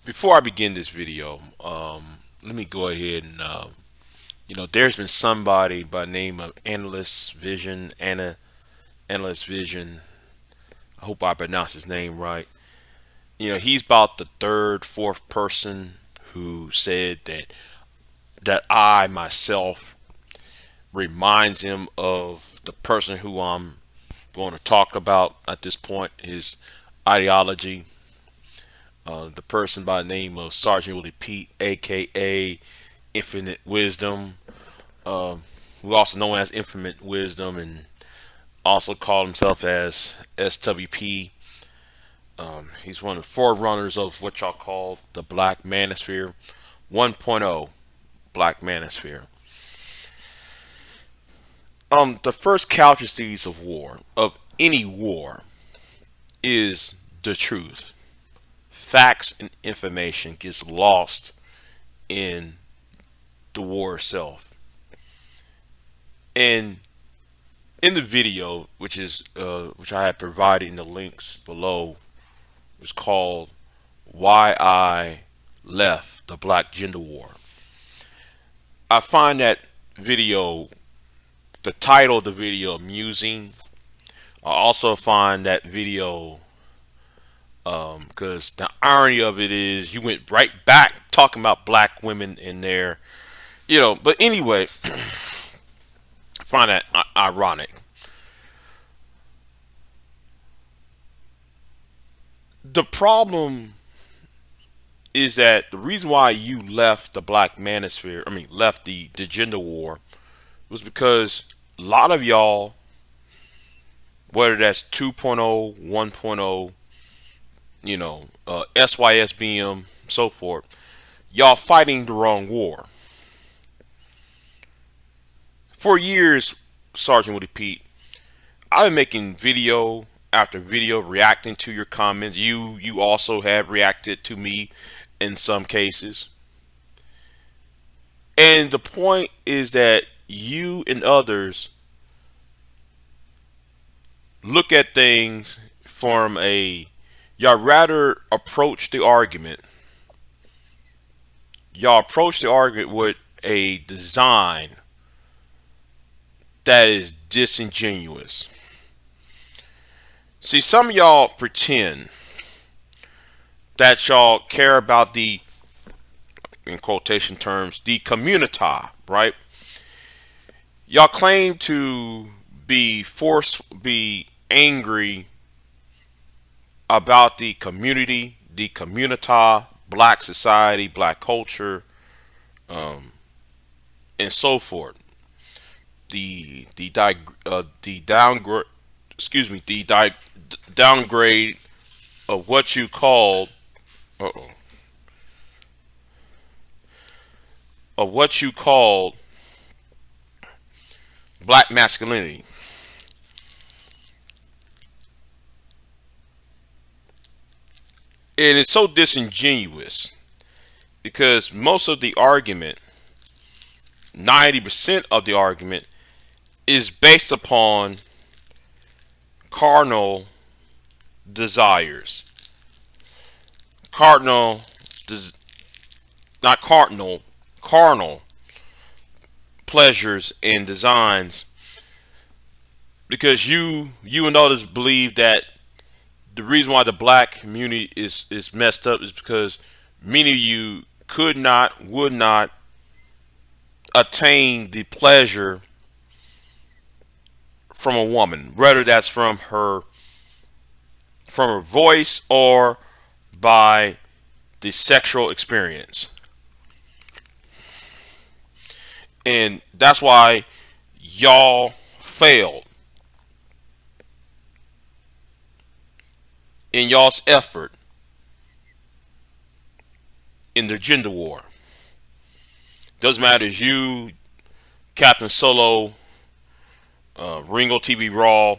Before I begin this video, let me go ahead and, there's been somebody by the name of Analyst Vision. I hope I pronounced his name right. He's about the third, fourth person who said that I myself reminds him of the person who I'm going to talk about at this point, his ideology. The person by the name of Sergeant Willie Pete, aka Infinite Wisdom, who also known as Infinite Wisdom, and also called himself as SWP. He's one of the forerunners of what y'all call the Black Manosphere 1.0 Black Manosphere. The first casualties of war, of any war, is the truth. Facts and information gets lost in the war itself. And in the video, which I have provided in the links below, is called "Why I Left the Black Gender War." I find that video, the title of the video, amusing. I also find that video, because the irony of it is you went right back talking about black women in there, but anyway, I find that ironic. The problem is that the reason why you left the black manosphere, left the gender war, was because a lot of y'all, whether that's 2.0, 1.0, SYSBM, so forth, y'all fighting the wrong war. For years, Sergeant Woody Pete, I've been making video after video reacting to your comments. You also have reacted to me in some cases. And the point is that you and others look at things from y'all rather approach the argument. Y'all approach the argument with a design that is disingenuous. See, some of y'all pretend that y'all care about the, in quotation terms, the community, right? Y'all claim to be angry about the community, black society, black culture, and so forth. The downgrade of what you call black masculinity. And it's so disingenuous because most of the argument, 90% of the argument, is based upon carnal desires. Carnal pleasures and designs, because you and others believe that the reason why the black community is messed up is because many of you would not attain the pleasure from a woman, whether that's from her voice or by the sexual experience. And that's why y'all failed in y'all's effort in the gender war. Doesn't matter if you, Captain Solo, Ringo TV Raw.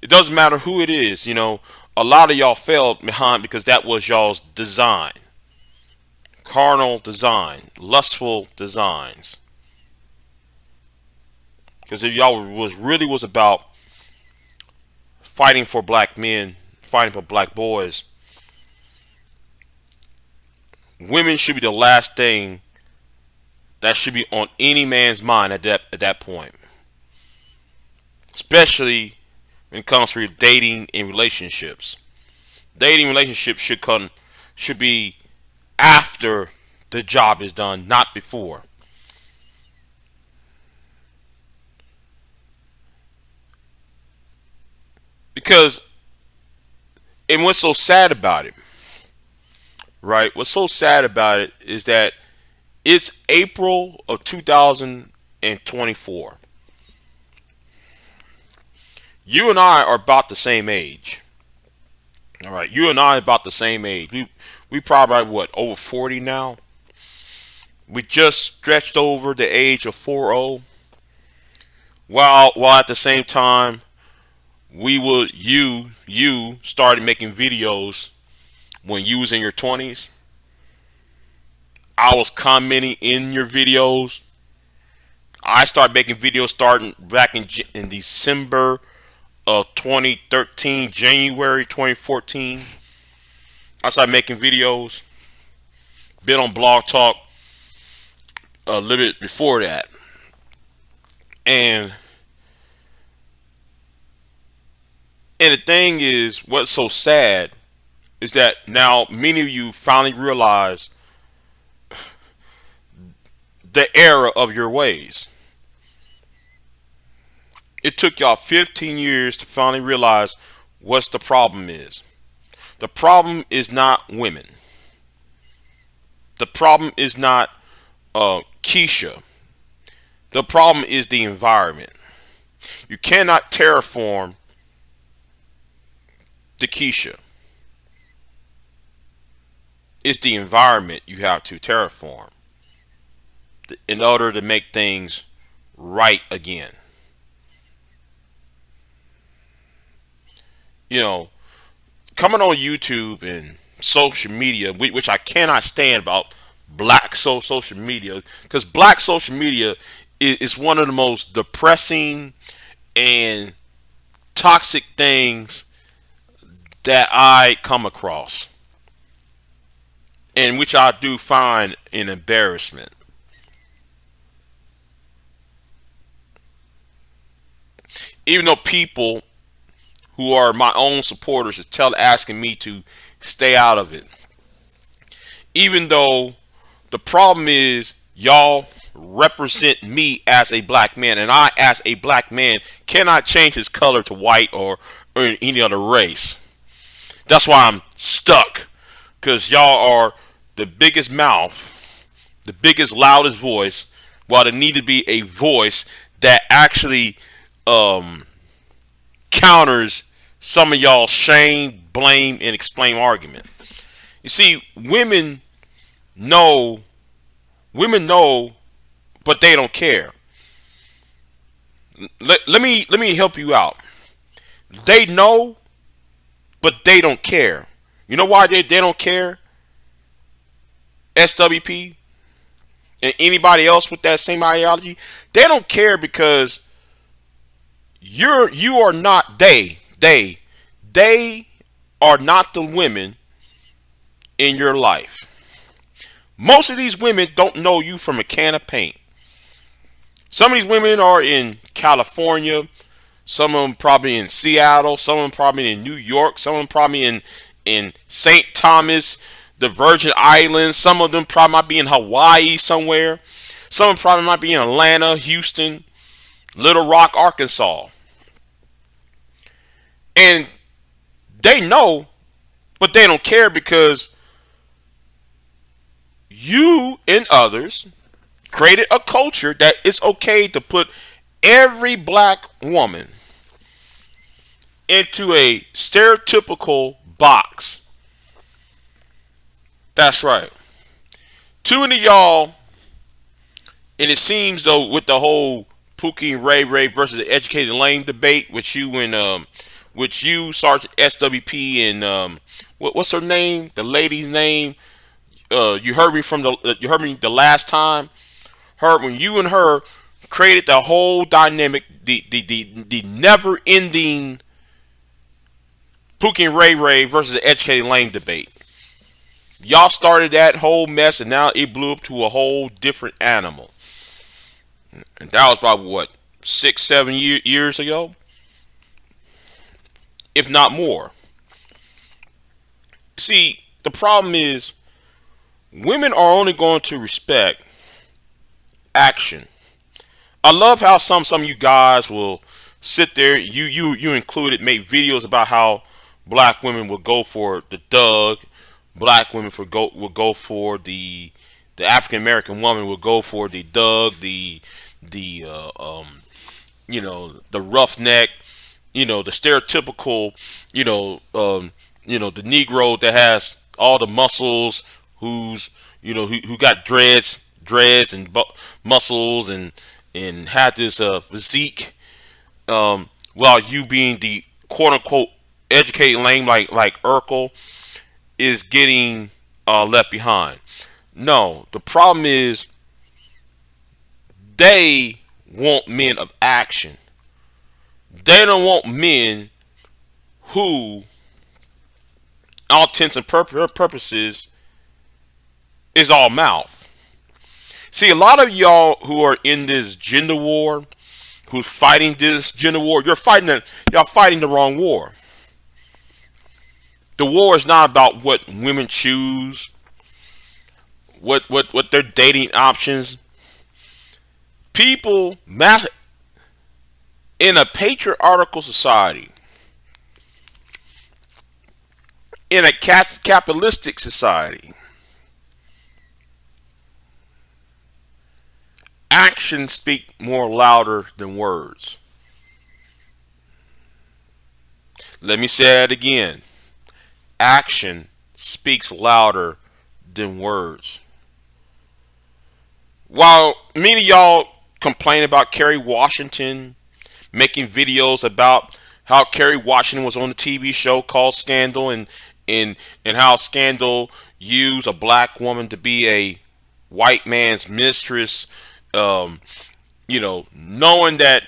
It doesn't matter who it is. You know, a lot of y'all failed behind because that was y'all's design. Carnal design, lustful designs. Because if y'all was about fighting for black men, fighting for black boys, women should be the last thing that should be on any man's mind at that point. Especially when it comes to dating and relationships. Dating relationships should be after the job is done, not before. Because, and what's so sad about it, right? What's so sad about it is that it's April of 2024. You and I are about the same age. All right, you and I are about the same age. We probably what, over 40 now. We just stretched over the age of 40. While at the same time, you started making videos when you was in your 20s. I was commenting in your videos. I started making videos starting back in December of 2013, January 2014. I started making videos. Been on Blog Talk a little bit before that. And the thing is, what's so sad is that now many of you finally realize the error of your ways. It took y'all 15 years to finally realize what's the problem is. The problem is not women. The problem is not Keisha. The problem is the environment. You cannot terraform the Keisha. It's the environment you have to terraform in order to make things right again. You know, coming on YouTube and social media, which I cannot stand about black social media, because black social media is one of the most depressing and toxic things that I come across, and which I do find an embarrassment. Even though people who are my own supporters is asking me to stay out of it. Even though the problem is y'all represent me as a black man, and I as a black man cannot change his color to white or any other race. That's why I'm stuck, because y'all are the biggest mouth, the biggest, loudest voice, while there need to be a voice that actually counters some of y'all shame, blame, and explain argument. You see, women know, but they don't care. Let me help you out. They know, but they don't care. You know why they don't care? SWP and anybody else with that same ideology, they don't care because you are not they are not the women in your life. Most of these women don't know you from a can of paint. Some of these women are in California, some of them probably in Seattle, some of them probably in New York, some of them probably in St. Thomas, the Virgin Islands, some of them probably might be in Hawaii somewhere, some of them probably might be in Atlanta, Houston, Little Rock, Arkansas. And they know, but they don't care because you and others created a culture that it's okay to put every black woman into a stereotypical box. That's right. Too many of y'all, and it seems though with the whole Pookie and Ray Ray versus the educated lame debate, which you Sergeant SWP and what's her name? The lady's name. You heard me the last time. Heard when you and her created the whole dynamic, the never ending Pookie and Ray Ray versus the educated lame debate. Y'all started that whole mess, and now it blew up to a whole different animal. And that was probably what 6, 7 years ago, if not more. See, the problem is women are only going to respect action. I love how some of you guys will sit there. You included, make videos about how black women will go for the Doug, black women will go for the African American woman will go for the Doug, the the roughneck, the stereotypical, the Negro that has all the muscles, who got dreads and muscles and had this physique, while you being the quote unquote educated lame like Urkel is getting left behind. No, the problem is they want men of action. They don't want men who, all intents and purposes, is all mouth. See, a lot of y'all who are in this gender war, who's fighting this gender war, y'all fighting the wrong war. The war is not about what women choose, what their dating options. People in a patriarchal society, in a capitalistic society, actions speak more louder than words. Let me say that again. Action speaks louder than words. While many of y'all complain about Kerry Washington making videos about how Kerry Washington was on a TV show called Scandal, and how Scandal used a black woman to be a white man's mistress, knowing that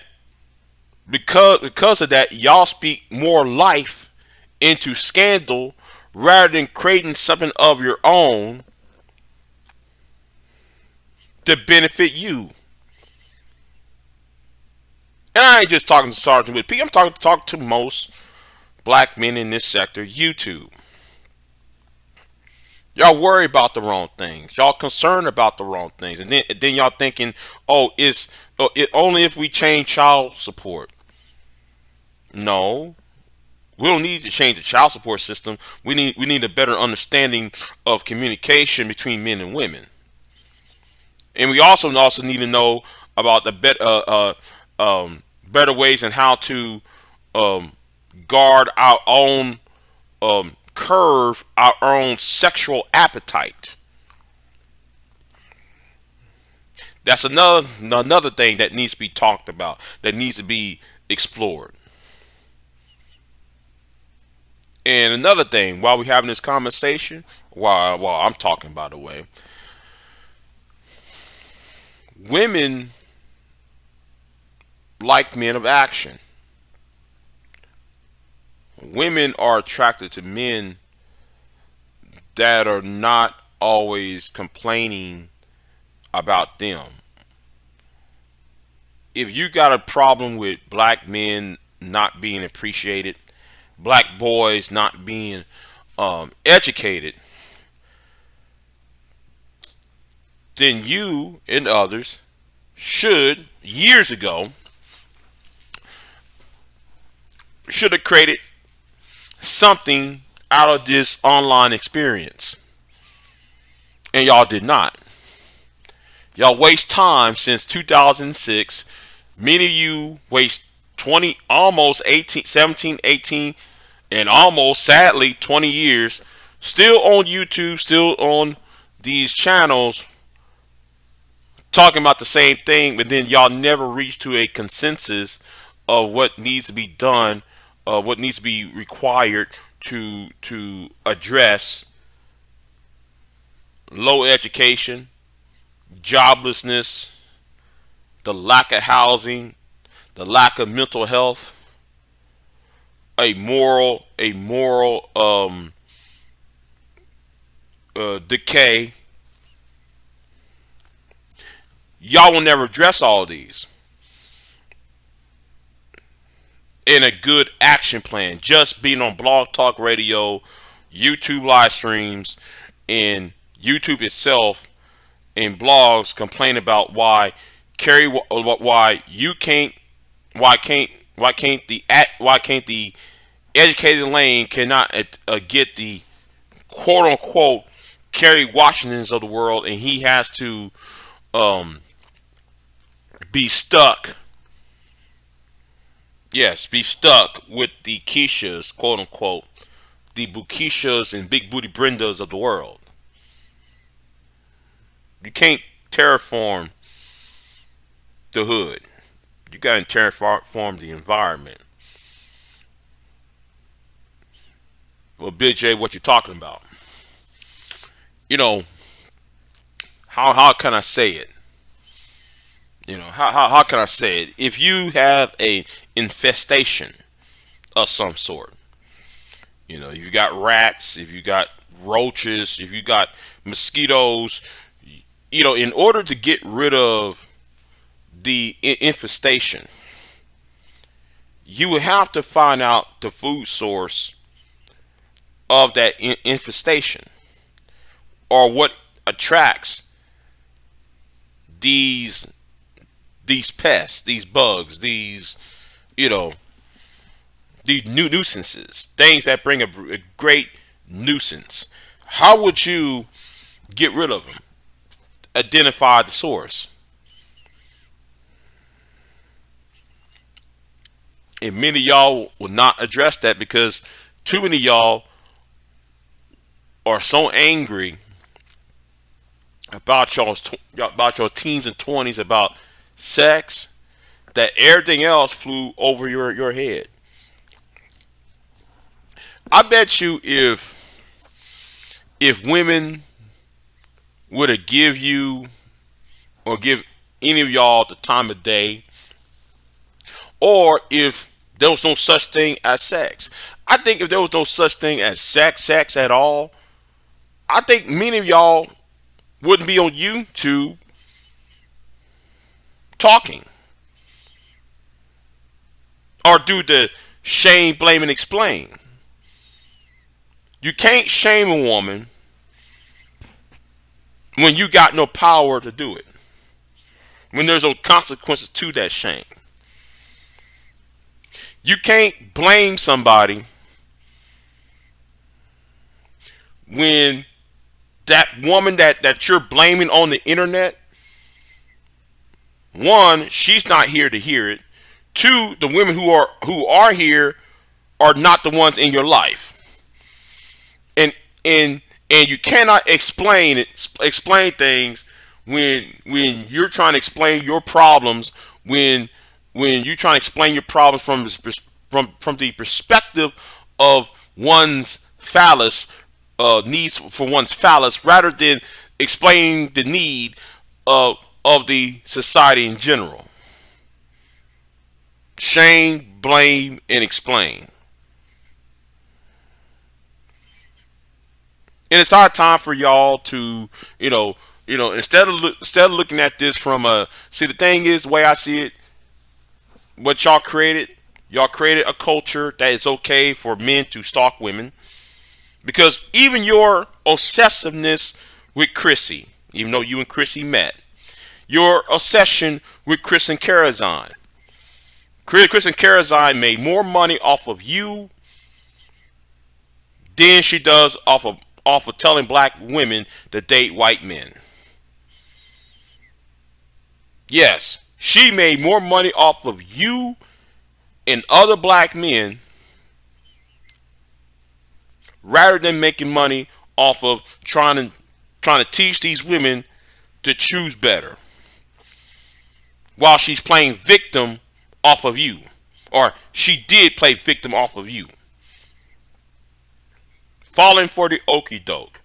because of that, y'all speak more life into Scandal rather than creating something of your own to benefit you. And I ain't just talking to Sergeant with P. I'm talking to most black men in this sector. YouTube. Y'all worry about the wrong things. Y'all concerned about the wrong things, and then y'all thinking, oh, only if we change child support. No, we don't need to change the child support system. We need a better understanding of communication between men and women, and we also need to know about the better ways and how to guard our own, curve our own sexual appetite. That's another thing that needs to be talked about, that needs to be explored. And another thing, while we're having this conversation, while I'm talking, by the way, women like men of action. Women are attracted to men that are not always complaining about them. If you got a problem with black men not being appreciated, black boys not being educated, then you and others should, years ago, should have created something out of this online experience. and y'all did not. Y'all waste time since 2006. Many of you waste 20, almost 18, 17, 18, and almost, sadly, 20 years still on YouTube, still on these channels talking about the same thing, but then y'all never reach to a consensus of what needs to be done, what needs to be required to address low education, joblessness, the lack of housing, the lack of mental health, a moral decay. Y'all will never address all of these in a good action plan. Just being on Blog Talk Radio, YouTube live streams, and YouTube itself and blogs complain about why why can't the educated lane cannot get the quote unquote Kerry Washingtons of the world, and he has to be stuck. Yes, be stuck with the Keishas, quote unquote, the Bukishas and Big Booty Brendas of the world. You can't terraform the hood. You got to terraform the environment. Well, BIGJ, what you talking about? You know, how can I say it? How can I say it? If you have a infestation of some sort, if you got rats, if you got roaches, if you got mosquitoes, in order to get rid of the infestation, you would have to find out the food source of that infestation, or what attracts these pests, these bugs, these new nuisances, things that bring a great nuisance. How would you get rid of them? Identify the source. And many of y'all will not address that because too many of y'all are so angry about your teens and 20s about sex that everything else flew over your head. I bet you if women would have give you or give any of y'all the time of day, or if there was no such thing as sex. I think if there was no such thing as sex at all, I think many of y'all wouldn't be on YouTube talking or do the shame, blame, and explain. You can't shame a woman when you got no power to do it, when there's no consequences to that shame. You can't blame somebody when that woman that you're blaming on the internet, one, she's not here to hear it. Two, the women who are here are not the ones in your life. And you cannot explain things when you're trying to explain your problems, when you're trying to explain your problems from the perspective of one's phallus, needs for one's phallus, rather than explaining the need of the society in general. Shame, blame, and explain. And it's our time for y'all to, instead of looking at this from see, the thing is, the way I see it, what y'all created a culture that it's okay for men to stalk women. Because even your obsessiveness with Chrissy, even though you and Chrissy met, your obsession with Chris and Karazine. Chris and Karazine made more money off of you than she does off off of telling black women to date white men. Yes, she made more money off of you and other black men rather than making money off of trying to teach these women to choose better, while she's playing victim off of you, or she did play victim off of you, falling for the okie doke.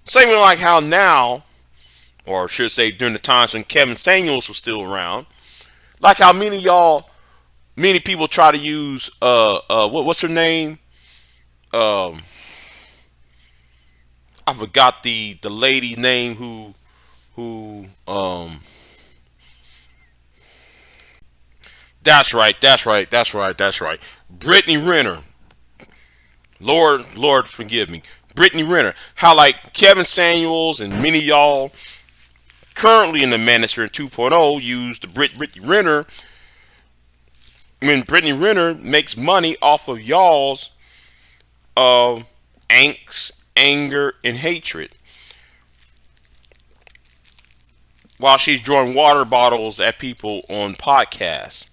Same with like how now, or I should say during the times when Kevin Samuels was still around, like how many people try to use what's her name? Um, I forgot the lady's name who that's right. Brittany Renner. Lord forgive me. Brittany Renner. How like Kevin Samuels and many of y'all currently in the Manosphere 2.0 use the Brittany Renner. When Brittany Renner makes money off of y'all's angst, anger, and hatred, while she's throwing water bottles at people on podcasts.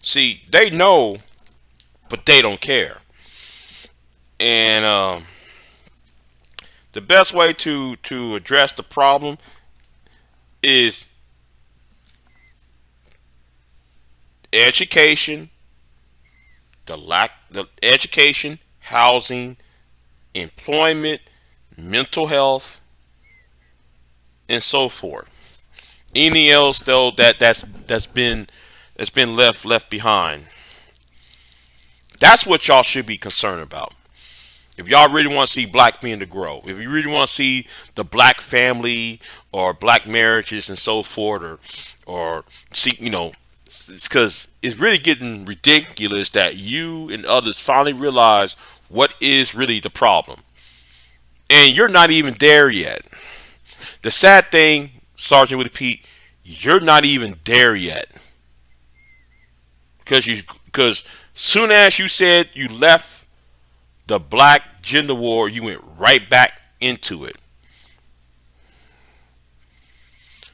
See, they know, but they don't care. And the best way to address the problem is education, the education, housing, employment, mental health, and so forth. Anything else though that's been left behind. That's what y'all should be concerned about. If y'all really want to see black men to grow, if you really want to see the black family or black marriages and so forth, or see, it's because it's really getting ridiculous that you and others finally realize what is really the problem, and you're not even there yet. The sad thing, Sergeant Woody Pete, you're not even there yet, because soon as you said you left the black gender war, you went right back into it.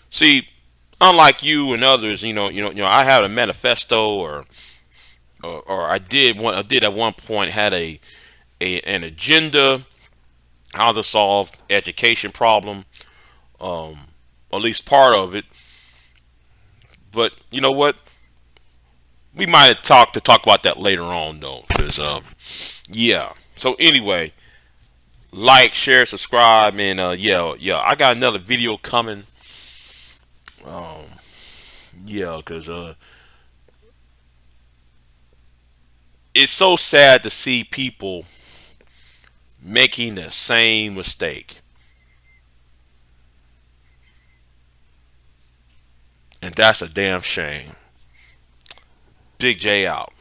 See, unlike you and others, I have a manifesto, or I did at one point had an agenda how to solve education problem, um, at least part of it. But you know what? We might have talk about that later on though, because yeah. So anyway, like, share, subscribe, and yeah, I got another video coming. Um, yeah, because it's so sad to see people making the same mistake, and that's a damn shame. Big J out.